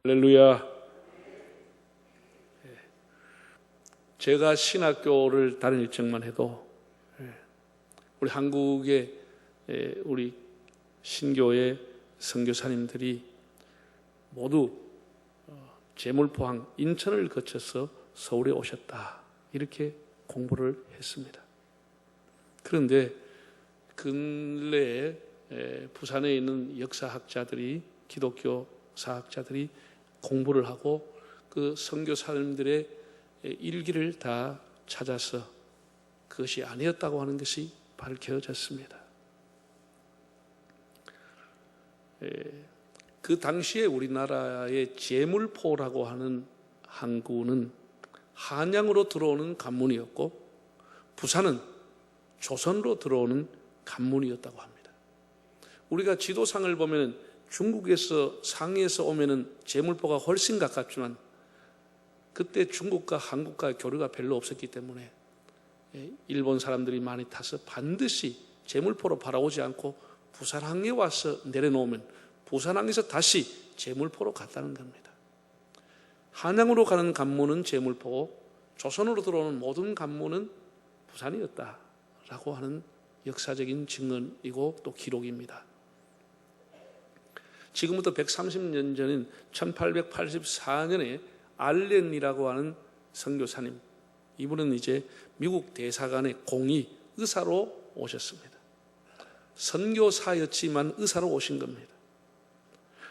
할렐루야. 제가 신학교를 다닐 적만 해도 우리 한국의 우리 신교의 선교사님들이 모두 제물포항 인천을 거쳐서 서울에 오셨다, 이렇게 공부를 했습니다. 그런데 근래에 부산에 있는 역사학자들이, 기독교 사학자들이 공부를 하고 그 선교사님들의 일기를 다 찾아서 그것이 아니었다고 하는 것이 밝혀졌습니다. 그 당시에 우리나라의 제물포라고 하는 항구는 한양으로 들어오는 관문이었고, 부산은 조선으로 들어오는 관문이었다고 합니다. 우리가 지도상을 보면 중국에서 상해에서 오면은 제물포가 훨씬 가깝지만, 그때 중국과 한국과 교류가 별로 없었기 때문에 일본 사람들이 많이 타서 반드시 제물포로 바라오지 않고 부산항에 와서 내려놓으면 부산항에서 다시 제물포로 갔다는 겁니다. 한양으로 가는 관문은 제물포고 조선으로 들어오는 모든 관문은 부산이었다라고 하는 역사적인 증언이고 또 기록입니다. 지금부터 130년 전인 1884년에 알렌이라고 하는 선교사님, 이분은 이제 미국 대사관의 공이 의사로 오셨습니다. 선교사였지만 의사로 오신 겁니다.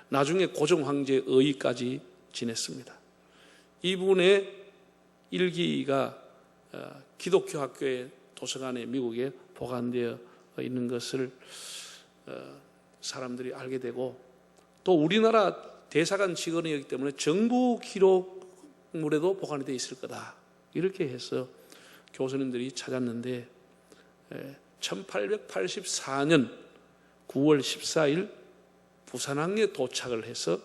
나중에 고종 황제의 의까지 지냈습니다. 이분의 일기가 기독교 학교의 도서관에 미국에 보관되어 있는 것을 사람들이 알게 되고, 또 우리나라 대사관 직원이었기 때문에 정부 기록물에도 보관이 되어 있을 거다, 이렇게 해서 교수님들이 찾았는데 1884년 9월 14일 부산항에 도착을 해서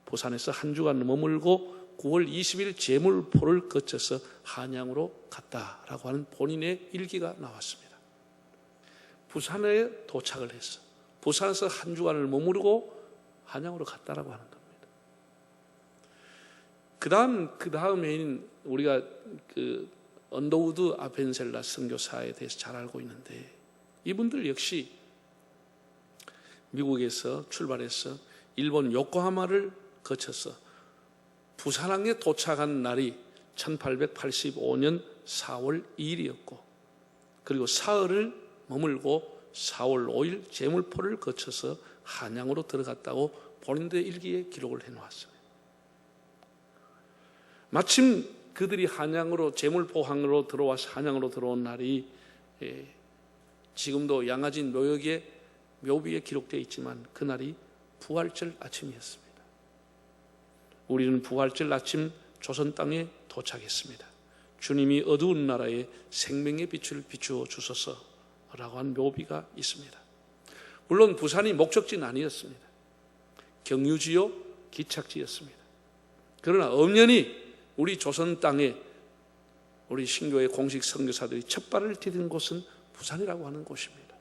부산에서 한 주간 머물고 9월 20일 제물포를 거쳐서 한양으로 갔다라고 하는 본인의 일기가 나왔습니다. 부산에 도착을 해서 부산에서 한 주간을 머무르고 한양으로 갔다라고 하는 겁니다. 그 다음 해인 우리가 그 언더우드 아펜셀라 선교사에 대해서 잘 알고 있는데, 이분들 역시 미국에서 출발해서 일본 요코하마를 거쳐서 부산항에 도착한 날이 1885년 4월 2일이었고, 그리고 사흘을 머물고 4월 5일 제물포를 거쳐서 한양으로 들어갔다고 본인들의 일기에 기록을 해놓았습니다. 마침 그들이 한양으로, 제물포항으로 들어와서 한양으로 들어온 날이 지금도 양화진 묘역의 묘비에 기록되어 있지만 그날이 부활절 아침이었습니다. 우리는 부활절 아침 조선 땅에 도착했습니다. 주님이 어두운 나라에 생명의 빛을 비추어 주소서라고 한 묘비가 있습니다. 물론 부산이 목적지는 아니었습니다. 경유지요, 기착지였습니다. 그러나 엄연히 우리 조선 땅에 우리 신교의 공식 선교사들이 첫 발을 디딘 곳은 부산이라고 하는 곳입니다.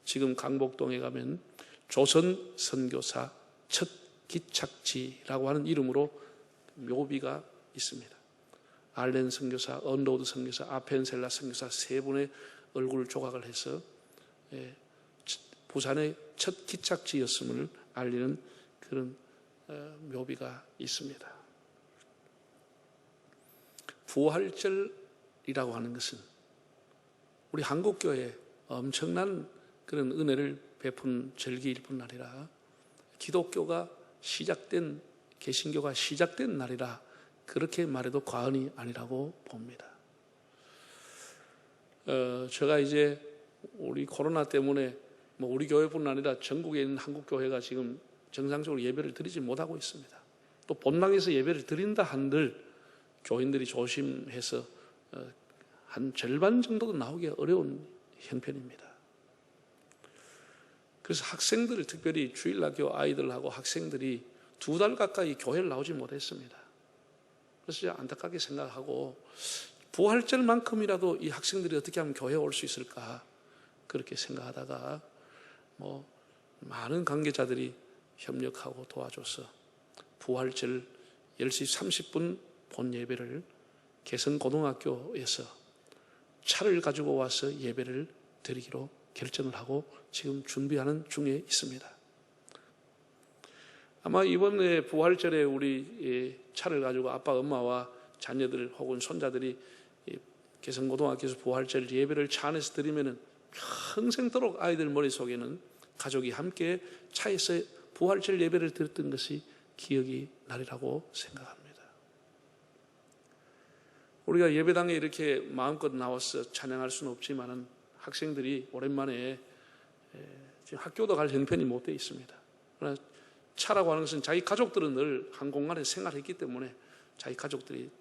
지금 강복동에 가면 조선 선교사 첫 기착지라고 하는 이름으로 묘비가 있습니다. 알렌 선교사, 언더우드 선교사, 아펜셀라 선교사 세 분의 얼굴 조각을 해서 부산의 첫 기착지였음을 알리는 그런 묘비가 있습니다. 부활절이라고 하는 것은 우리 한국교회에 엄청난 그런 은혜를 베푼 절기일 뿐 아니라 기독교가 시작된, 개신교가 시작된 날이라 그렇게 말해도 과언이 아니라고 봅니다. 제가 이제 우리 코로나 때문에 우리 교회뿐 아니라 전국에 있는 한국교회가 지금 정상적으로 예배를 드리지 못하고 있습니다. 또 본당에서 예배를 드린다 한들 교인들이 조심해서 한 절반 정도도 나오기 어려운 형편입니다. 그래서 학생들, 특별히 주일학교 아이들하고 학생들이 2달 가까이 교회를 나오지 못했습니다. 그래서 안타깝게 생각하고 부활절만큼이라도 이 학생들이 어떻게 하면 교회에 올 수 있을까 그렇게 생각하다가 많은 관계자들이 협력하고 도와줘서 부활절 10시 30분 본 예배를 개성고등학교에서 차를 가지고 와서 예배를 드리기로 결정을 하고 지금 준비하는 중에 있습니다. 아마 이번에 부활절에 우리 차를 가지고 아빠, 엄마와 자녀들 혹은 손자들이 개성고등학교에서 부활절 예배를 차 안에서 드리면은 평생도록 아이들 머릿속에는 가족이 함께 차에서 부활절 예배를 드렸던 것이 기억이 나리라고 생각합니다. 우리가 예배당에 이렇게 마음껏 나와서 찬양할 수는 없지만은 학생들이 오랜만에 지금 학교도 갈 형편이 못 되어 있습니다. 그러나 차라고 하는 것은 자기 가족들은 늘 한 공간에 생활했기 때문에 자기 가족들이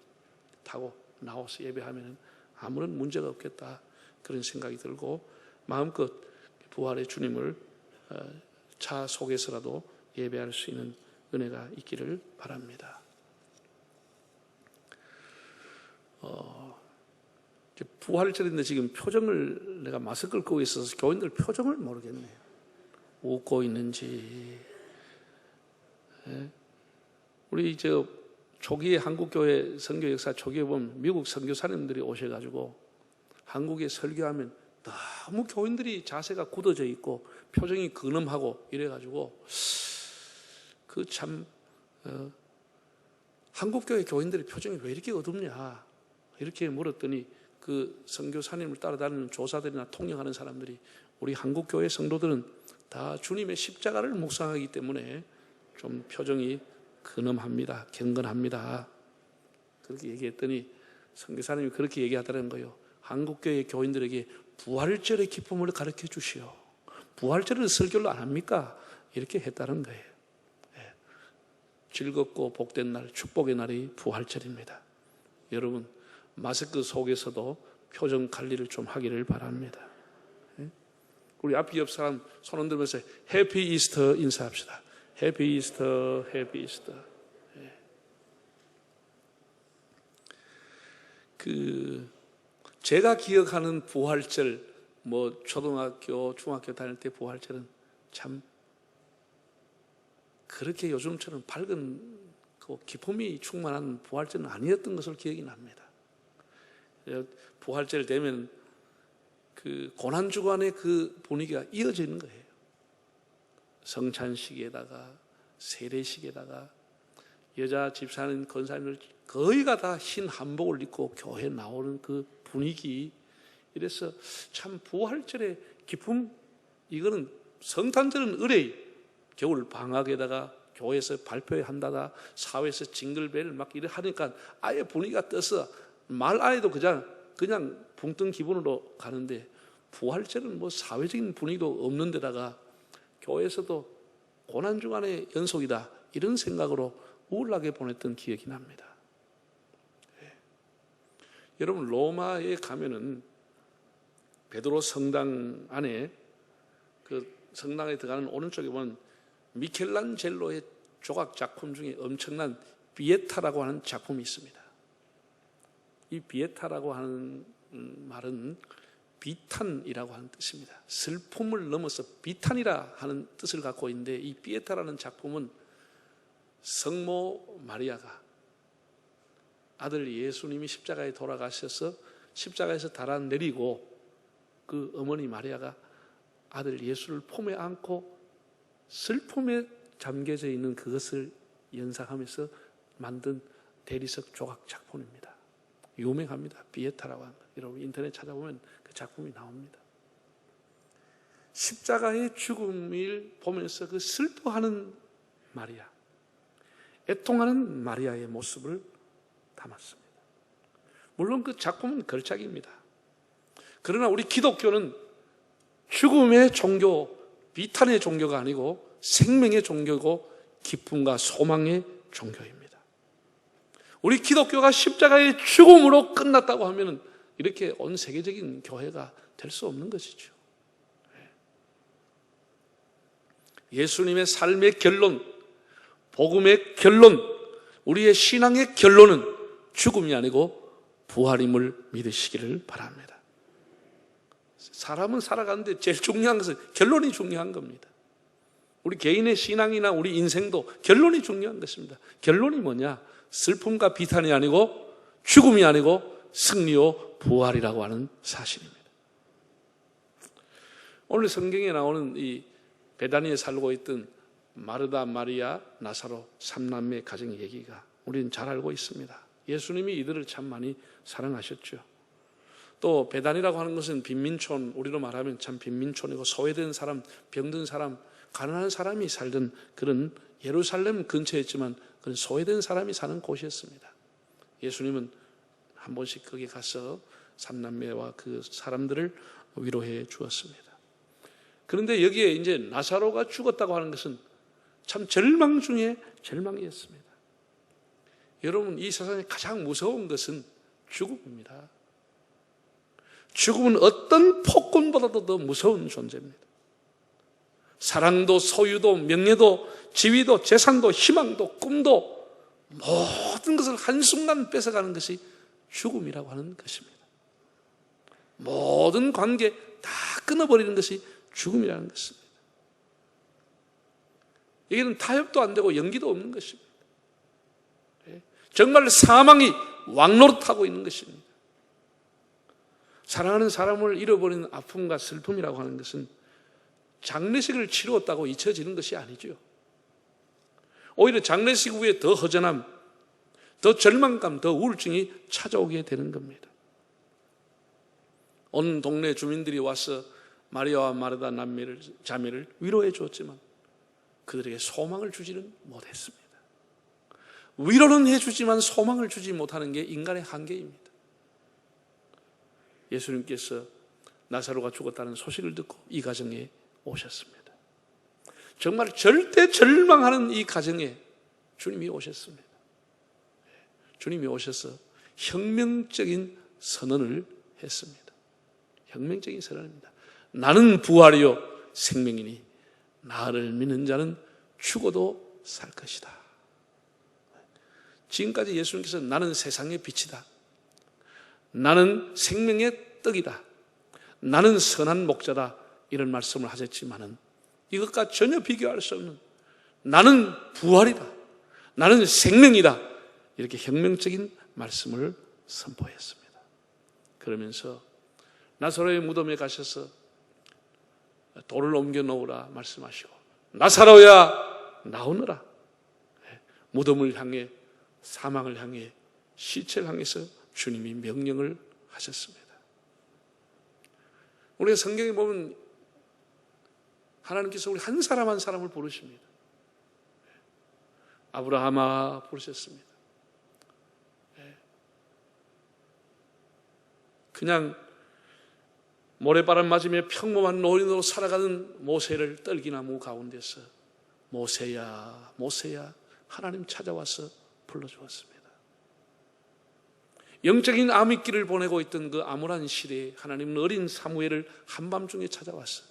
타고 나와서 예배하면 아무런 문제가 없겠다, 그런 생각이 들고 마음껏 부활의 주님을 차 속에서라도 예배할 수 있는 은혜가 있기를 바랍니다. 부활절인데 지금 표정을, 내가 마스크를 끄고 있어서 교인들 표정을 모르겠네요. 웃고 있는지. 우리 초기에 한국교회 선교 역사 초기에 보면 미국 선교사님들이 오셔가지고 한국에 설교하면 너무 교인들이 자세가 굳어져 있고 표정이 근엄하고 이래가지고 그 참 한국교회 교인들의 표정이 왜 이렇게 어둡냐 이렇게 물었더니 그 선교사님을 따라다니는 조사들이나 통역하는 사람들이 우리 한국교회 성도들은 다 주님의 십자가를 묵상하기 때문에 좀 표정이 근엄합니다, 경건합니다, 그렇게 얘기했더니 선교사님이 그렇게 얘기하더라는 거예요. 한국교회 교인들에게 부활절의 기쁨을 가르쳐 주시오. 부활절을 설교를 안 합니까? 이렇게 했다는 거예요. 즐겁고 복된 날, 축복의 날이 부활절입니다. 여러분 마스크 속에서도 표정 관리를 좀 하기를 바랍니다. 우리 앞 옆 사람 손 흔들면서 해피 이스터 인사합시다. 해피 이스터, 해피 이스터. 제가 기억하는 부활절, 초등학교, 중학교 다닐 때 부활절은 참 그렇게 요즘처럼 밝은 기쁨이 충만한 부활절은 아니었던 것으로 기억이 납니다. 부활절 되면 그 고난주간의 그 분위기가 이어지는 거예요. 성찬식에다가 세례식에다가 여자 집사님, 권사님들 거의가 다 흰 한복을 입고 교회 나오는 그 분위기, 이래서 참 부활절의 기쁨, 이거는 성탄절은 의뢰, 겨울 방학에다가 교회에서 발표한다다 사회에서 징글벨 막 이래 하니까 아예 분위기가 떠서 말 안 해도 그냥 붕뜬 기분으로 가는데, 부활절은 사회적인 분위기도 없는 데다가 교회에서도 고난주간의 연속이다 이런 생각으로 우울하게 보냈던 기억이 납니다. 여러분 로마에 가면은 베드로 성당 안에 그 성당에 들어가는 오른쪽에 보면 미켈란젤로의 조각 작품 중에 엄청난 비에타라고 하는 작품이 있습니다. 이 비에타라고 하는 말은 비탄이라고 하는 뜻입니다. 슬픔을 넘어서 비탄이라 하는 뜻을 갖고 있는데, 이 비에타라는 작품은 성모 마리아가 아들 예수님이 십자가에 돌아가셔서 십자가에서 달아내리고 그 어머니 마리아가 아들 예수를 품에 안고 슬픔에 잠겨져 있는 그것을 연상하면서 만든 대리석 조각 작품입니다. 유명합니다. 비에타라고 하는 거. 여러분 인터넷 찾아보면 그 작품이 나옵니다. 십자가의 죽음을 보면서 그 슬퍼하는 마리아, 애통하는 마리아의 모습을 담았습니다. 물론 그 작품은 걸작입니다. 그러나 우리 기독교는 죽음의 종교, 비탄의 종교가 아니고 생명의 종교고 기쁨과 소망의 종교입니다. 우리 기독교가 십자가의 죽음으로 끝났다고 하면 이렇게 온 세계적인 교회가 될 수 없는 것이죠. 예수님의 삶의 결론, 복음의 결론, 우리의 신앙의 결론은 죽음이 아니고 부활임을 믿으시기를 바랍니다. 사람은 살아가는데 제일 중요한 것은 결론이 중요한 겁니다. 우리 개인의 신앙이나 우리 인생도 결론이 중요한 것입니다. 결론이 뭐냐? 슬픔과 비탄이 아니고 죽음이 아니고 승리요 부활이라고 하는 사실입니다. 오늘 성경에 나오는 이 베다니에 살고 있던 마르다, 마리아, 나사로 3남매 가정 얘기가 우리는 잘 알고 있습니다. 예수님이 이들을 참 많이 사랑하셨죠. 또 베다니라고 하는 것은 빈민촌, 우리로 말하면 참 빈민촌이고 소외된 사람, 병든 사람, 가난한 사람이 살던 그런 예루살렘 근처였지만 그런 소외된 사람이 사는 곳이었습니다. 예수님은 한 번씩 거기 가서 삼남매와 그 사람들을 위로해 주었습니다. 그런데 여기에 이제 나사로가 죽었다고 하는 것은 참 절망 중에 절망이었습니다. 여러분, 이 세상에 가장 무서운 것은 죽음입니다. 죽음은 어떤 폭군보다도 더 무서운 존재입니다. 사랑도 소유도 명예도 지위도 재산도 희망도 꿈도 모든 것을 한순간 뺏어가는 것이 죽음이라고 하는 것입니다. 모든 관계 다 끊어버리는 것이 죽음이라는 것입니다. 이게는 타협도 안 되고 연기도 없는 것입니다. 정말 사망이 왕노릇하고 있는 것입니다. 사랑하는 사람을 잃어버리는 아픔과 슬픔이라고 하는 것은 장례식을 치루었다고 잊혀지는 것이 아니죠. 오히려 장례식 후에 더 허전함, 더 절망감, 더 우울증이 찾아오게 되는 겁니다. 온 동네 주민들이 와서 마리아와 마르다 자매를 위로해 주었지만 그들에게 소망을 주지는 못했습니다. 위로는 해주지만 소망을 주지 못하는 게 인간의 한계입니다. 예수님께서 나사로가 죽었다는 소식을 듣고 이 가정에 오셨습니다. 정말 절대 절망하는 이 가정에 주님이 오셨습니다. 주님이 오셔서 혁명적인 선언을 했습니다. 혁명적인 선언입니다. 나는 부활이요 생명이니 나를 믿는 자는 죽어도 살 것이다. 지금까지 예수님께서 나는 세상의 빛이다, 나는 생명의 떡이다, 나는 선한 목자다 이런 말씀을 하셨지만은 이것과 전혀 비교할 수 없는 나는 부활이다, 나는 생명이다 이렇게 혁명적인 말씀을 선포했습니다. 그러면서 나사로의 무덤에 가셔서 돌을 옮겨 놓으라 말씀하시고 나사로야 나오너라, 무덤을 향해 사망을 향해 시체를 향해서 주님이 명령을 하셨습니다. 우리가 성경에 보면 하나님께서 우리 한 사람 한 사람을 부르십니다. 아브라함아 부르셨습니다. 그냥 모래바람 맞으며 평범한 노인으로 살아가는 모세를 떨기나무 가운데서 모세야 모세야 하나님 찾아와서 불러주었습니다. 영적인 암흑기를 보내고 있던 그 암울한 시대에 하나님은 어린 사무엘을 한밤중에 찾아와서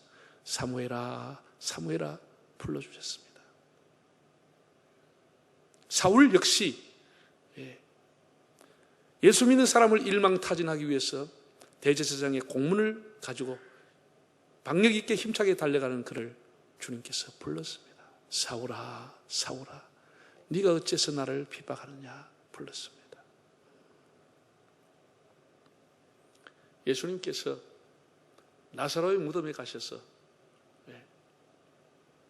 사무엘아 사무엘아 불러주셨습니다. 사울 역시 예수 믿는 사람을 일망타진하기 위해서 대제사장의 공문을 가지고 박력 있게 힘차게 달려가는 그를 주님께서 불렀습니다. 사울아 사울아 네가 어째서 나를 핍박하느냐 불렀습니다. 예수님께서 나사로의 무덤에 가셔서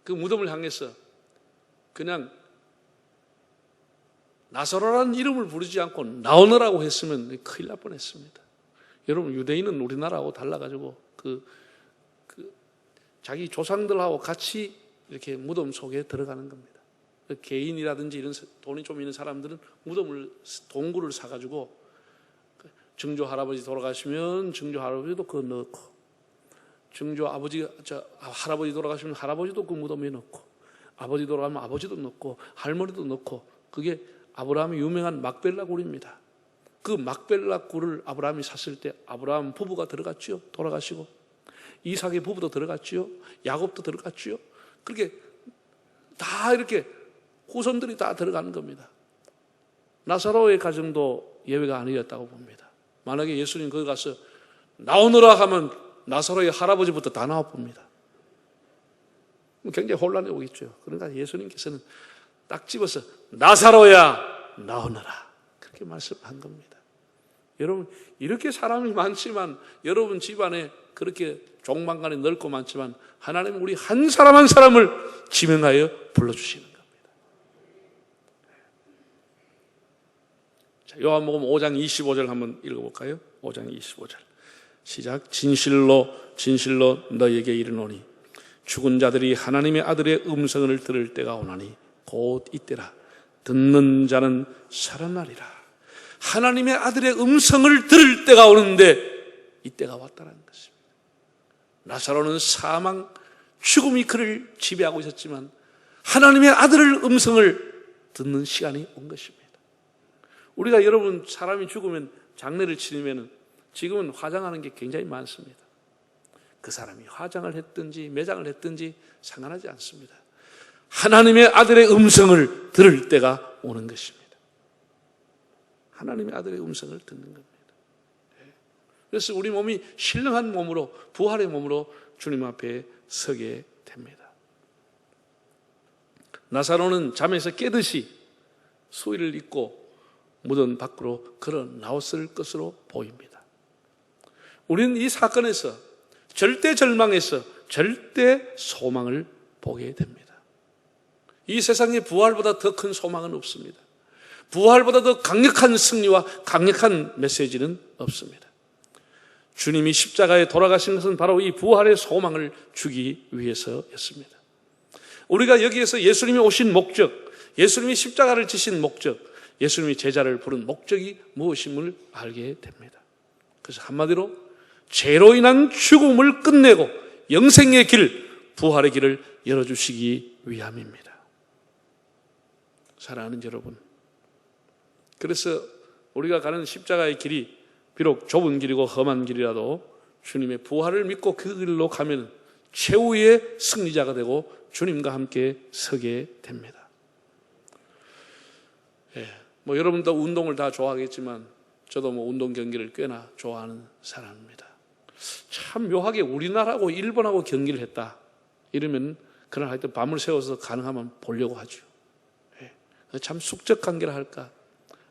그 무덤을 향해서 그냥 나사로라는 이름을 부르지 않고 나오너라고 했으면 큰일 날 뻔했습니다. 여러분, 유대인은 우리나라하고 달라가지고 자기 조상들하고 같이 이렇게 무덤 속에 들어가는 겁니다. 개인이라든지 이런 돈이 좀 있는 사람들은 동굴을 사가지고 증조 할아버지 돌아가시면 증조 할아버지도 그거 넣고, 할아버지 돌아가시면 할아버지도 그 무덤에 넣고, 아버지 돌아가면 아버지도 넣고, 할머니도 넣고, 그게 아브라함의 유명한 막벨라 굴입니다. 그 막벨라 굴을 아브라함이 샀을 때 아브라함 부부가 들어갔지요. 돌아가시고 이삭의 부부도 들어갔지요. 야곱도 들어갔지요. 그렇게 다 이렇게 후손들이 다 들어가는 겁니다. 나사로의 가정도 예외가 아니었다고 봅니다. 만약에 예수님 거기 가서 나오너라 하면 나사로의 할아버지부터 다 나와 봅니다. 굉장히 혼란해 오겠죠. 그러니까 예수님께서는 딱 집어서 나사로야 나오너라 그렇게 말씀한 겁니다. 여러분 이렇게 사람이 많지만 여러분 집안에 그렇게 종방간에 넓고 많지만 하나님은 우리 한 사람 한 사람을 지명하여 불러주시는 겁니다. 자, 요한복음 5장 25절 한번 읽어볼까요? 5장 25절 시작. 진실로 진실로 너희에게 이르노니 죽은 자들이 하나님의 아들의 음성을 들을 때가 오나니 곧 이때라. 듣는 자는 살아나리라. 하나님의 아들의 음성을 들을 때가 오는데 이때가 왔다는 것입니다. 나사로는 사망, 죽음이 그를 지배하고 있었지만 하나님의 아들의 음성을 듣는 시간이 온 것입니다. 우리가 여러분 사람이 죽으면 장례를 치르면 지금은 화장하는 게 굉장히 많습니다. 그 사람이 화장을 했든지 매장을 했든지 상관하지 않습니다. 하나님의 아들의 음성을 들을 때가 오는 것입니다. 하나님의 아들의 음성을 듣는 겁니다. 그래서 우리 몸이 신령한 몸으로 부활의 몸으로 주님 앞에 서게 됩니다. 나사로는 잠에서 깨듯이 수의를 입고 무덤 밖으로 걸어 나왔을 것으로 보입니다. 우리는 이 사건에서 절대 절망에서 절대 소망을 보게 됩니다. 이 세상에 부활보다 더 큰 소망은 없습니다. 부활보다 더 강력한 승리와 강력한 메시지는 없습니다. 주님이 십자가에 돌아가신 것은 바로 이 부활의 소망을 주기 위해서였습니다. 우리가 여기에서 예수님이 오신 목적, 예수님이 십자가를 지신 목적, 예수님이 제자를 부른 목적이 무엇임을 알게 됩니다. 그래서 한마디로 죄로 인한 죽음을 끝내고 영생의 길, 부활의 길을 열어주시기 위함입니다. 사랑하는 여러분, 그래서 우리가 가는 십자가의 길이 비록 좁은 길이고 험한 길이라도 주님의 부활을 믿고 그 길로 가면 최후의 승리자가 되고 주님과 함께 서게 됩니다. 뭐 여러분도 운동을 다 좋아하겠지만 저도 뭐 운동 경기를 꽤나 좋아하는 사람입니다. 참 묘하게 우리나라하고 일본하고 경기를 했다 이러면 그날 하여튼 밤을 새워서 가능하면 보려고 하죠. 참 숙적 관계라 할까.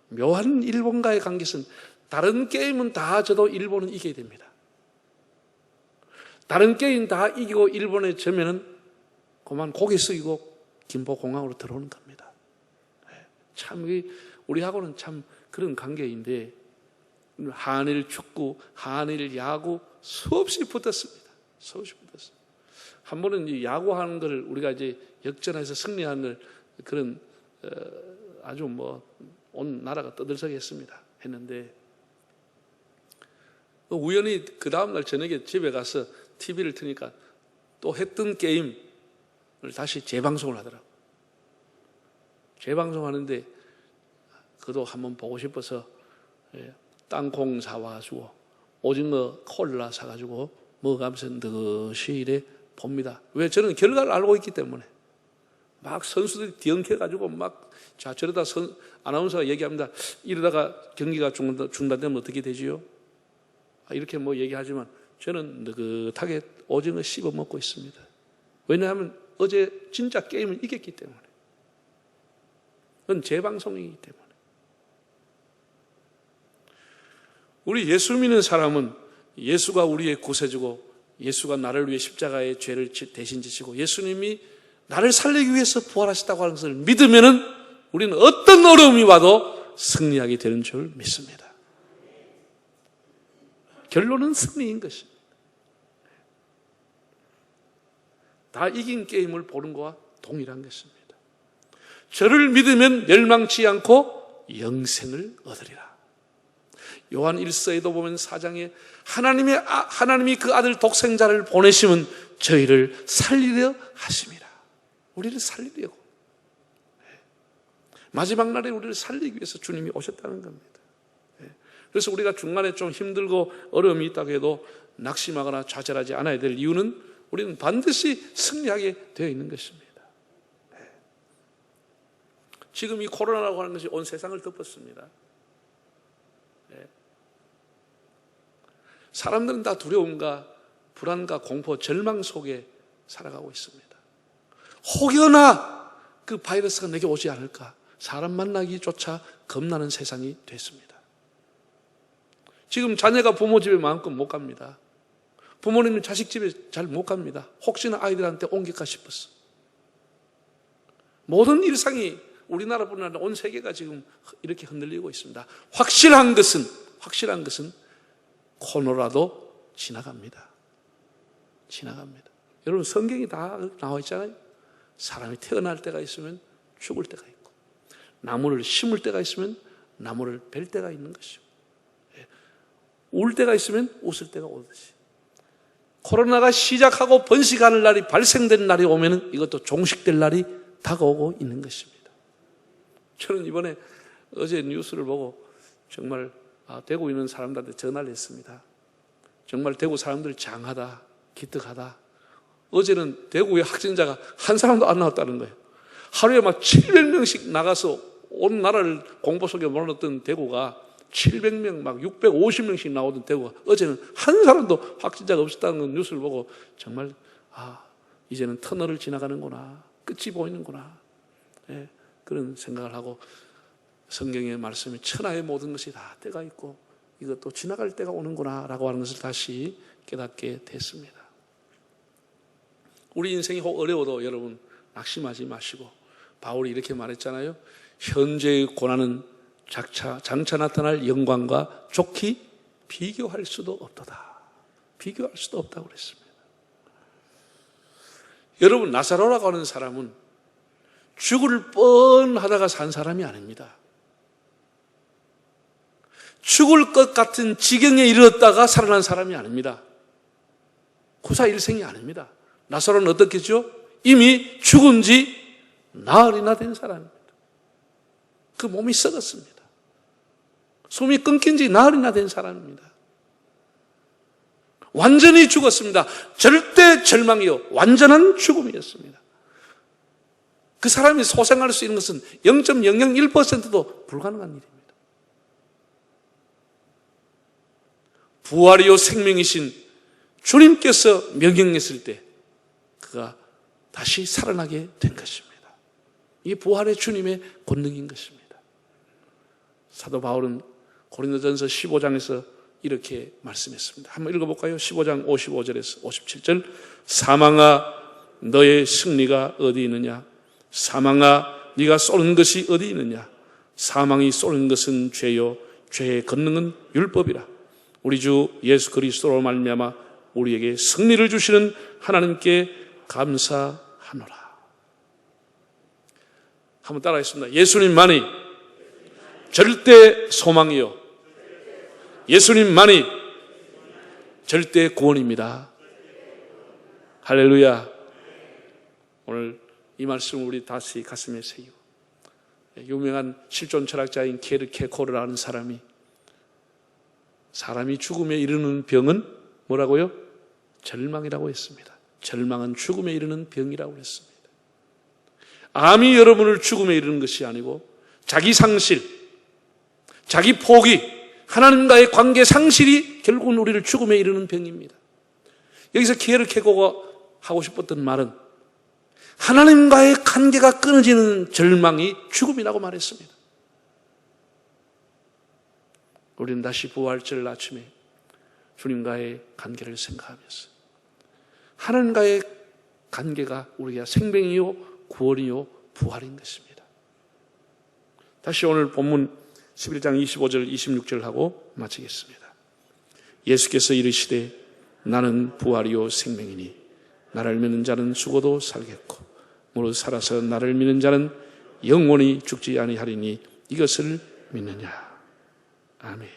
묘한 일본과의 관계는 다른 게임은 다 져도 일본은 이겨야 됩니다. 다른 게임 다 이기고 일본에 져면은 그만 고개 숙이고 김포공항으로 들어오는 겁니다. 참 우리하고는 참 그런 관계인데 한일 축구, 한일 야구 수없이 붙었습니다. 수없이 붙었습니다. 한 번은 이 야구하는 걸 우리가 이제 역전해서 승리하는 그런 아주 뭐 온 나라가 떠들썩했습니다. 했는데 우연히 그 다음날 저녁에 집에 가서 TV를 트니까 또 했던 게임을 다시 재방송을 하더라고요. 재방송하는데 그도 한번 보고 싶어서 땅콩 사와가지고 오징어 콜라 사가지고 먹으면서 너시 이래 봅니다. 왜? 저는 결과를 알고 있기 때문에. 막 선수들이 뒤엉켜가지고 막 자 저러다 아나운서가 얘기합니다. 이러다가 경기가 중단되면 어떻게 되지요? 이렇게 뭐 얘기하지만 저는 느긋하게 오징어 씹어 먹고 있습니다. 왜냐하면 어제 진짜 게임을 이겼기 때문에. 그건 재방송이기 때문에. 우리 예수 믿는 사람은 예수가 우리의 구세주고 예수가 나를 위해 십자가의 죄를 대신 지시고 예수님이 나를 살리기 위해서 부활하셨다고 하는 것을 믿으면은 우리는 어떤 어려움이 와도 승리하게 되는 줄 믿습니다. 결론은 승리인 것입니다. 다 이긴 게임을 보는 것과 동일한 것입니다. 저를 믿으면 멸망치 않고 영생을 얻으리라. 요한 1서에도 보면 4장에 하나님이 그 아들 독생자를 보내시면 저희를 살리려 하심이라. 우리를 살리려고. 마지막 날에 우리를 살리기 위해서 주님이 오셨다는 겁니다. 그래서 우리가 중간에 좀 힘들고 어려움이 있다고 해도 낙심하거나 좌절하지 않아야 될 이유는 우리는 반드시 승리하게 되어 있는 것입니다. 지금 이 코로나라고 하는 것이 온 세상을 덮었습니다. 사람들은 다 두려움과 불안과 공포, 절망 속에 살아가고 있습니다. 혹여나 그 바이러스가 내게 오지 않을까 사람 만나기조차 겁나는 세상이 됐습니다. 지금 자녀가 부모 집에 마음껏 못 갑니다. 부모님은 자식 집에 잘 못 갑니다. 혹시나 아이들한테 옮길까 싶어서. 모든 일상이 우리나라뿐 아니라 온 세계가 지금 이렇게 흔들리고 있습니다. 확실한 것은 코로나도 지나갑니다. 여러분, 성경이 다 나와 있잖아요. 사람이 태어날 때가 있으면 죽을 때가 있고, 나무를 심을 때가 있으면 나무를 벨 때가 있는 것이고, 울 때가 있으면 웃을 때가 오듯이, 코로나가 시작하고 번식하는 날이 발생된 날이 오면 이것도 종식될 날이 다가오고 있는 것입니다. 저는 이번에 어제 뉴스를 보고 정말 대구에 있는 사람들한테 전화를 했습니다. 정말 대구 사람들 장하다, 기특하다. 어제는 대구에 확진자가 한 사람도 안 나왔다는 거예요. 하루에 막 700명씩 나가서 온 나라를 공포 속에 몰아넣었던 대구가 700명, 막 650명씩 나오던 대구가 어제는 한 사람도 확진자가 없었다는 뉴스를 보고 정말 이제는 터널을 지나가는구나, 끝이 보이는구나, 그런 생각을 하고, 성경의 말씀이 천하의 모든 것이 다 때가 있고 이것도 지나갈 때가 오는구나 라고 하는 것을 다시 깨닫게 됐습니다. 우리 인생이 어려워도 여러분 낙심하지 마시고, 바울이 이렇게 말했잖아요. 현재의 고난은 장차 나타날 영광과 좋게 비교할 수도 없도다. 비교할 수도 없다고 그랬습니다. 여러분, 나사로라고 하는 사람은 죽을 뻔하다가 산 사람이 아닙니다. 죽을 것 같은 지경에 이르렀다가 살아난 사람이 아닙니다. 구사일생이 아닙니다. 나사로는 어떻겠죠? 이미 죽은 지 나흘이나 된 사람입니다. 그 몸이 썩었습니다. 숨이 끊긴 지 나흘이나 된 사람입니다. 완전히 죽었습니다. 절대 절망이요, 완전한 죽음이었습니다. 그 사람이 소생할 수 있는 것은 0.001%도 불가능한 일입니다. 부활이요 생명이신 주님께서 명령했을 때 그가 다시 살아나게 된 것입니다. 이게 부활의 주님의 권능인 것입니다. 사도 바울은 고린도전서 15장에서 이렇게 말씀했습니다. 한번 읽어볼까요? 15장 55절에서 57절. 사망아, 너의 승리가 어디 있느냐? 사망아, 네가 쏘는 것이 어디 있느냐? 사망이 쏘는 것은 죄요, 죄의 권능은 율법이라. 우리 주 예수 그리스도로 말미암아 우리에게 승리를 주시는 하나님께 감사하노라. 한번 따라하겠습니다. 예수님만이 절대 소망이요, 예수님만이 절대 구원입니다. 할렐루야. 오늘 이 말씀을 우리 다시 가슴에 새기고, 유명한 실존 철학자인 케르케고르라는 사람이 죽음에 이르는 병은 뭐라고요? 절망이라고 했습니다. 절망은 죽음에 이르는 병이라고 했습니다. 암이 여러분을 죽음에 이르는 것이 아니고 자기 상실, 자기 포기, 하나님과의 관계 상실이 결국은 우리를 죽음에 이르는 병입니다. 여기서 케르케고르가 하고 싶었던 말은 하나님과의 관계가 끊어지는 절망이 죽음이라고 말했습니다. 우리는 다시 부활절 아침에 주님과의 관계를 생각하면서 하나님과의 관계가 우리가 생명이요, 구원이요, 부활인 것입니다. 다시 오늘 본문 11장 25절 26절 하고 마치겠습니다. 예수께서 이르시되 나는 부활이요 생명이니 나를 믿는 자는 죽어도 살겠고 무릇 살아서 나를 믿는 자는 영원히 죽지 아니하리니 이것을 믿느냐. 아멘.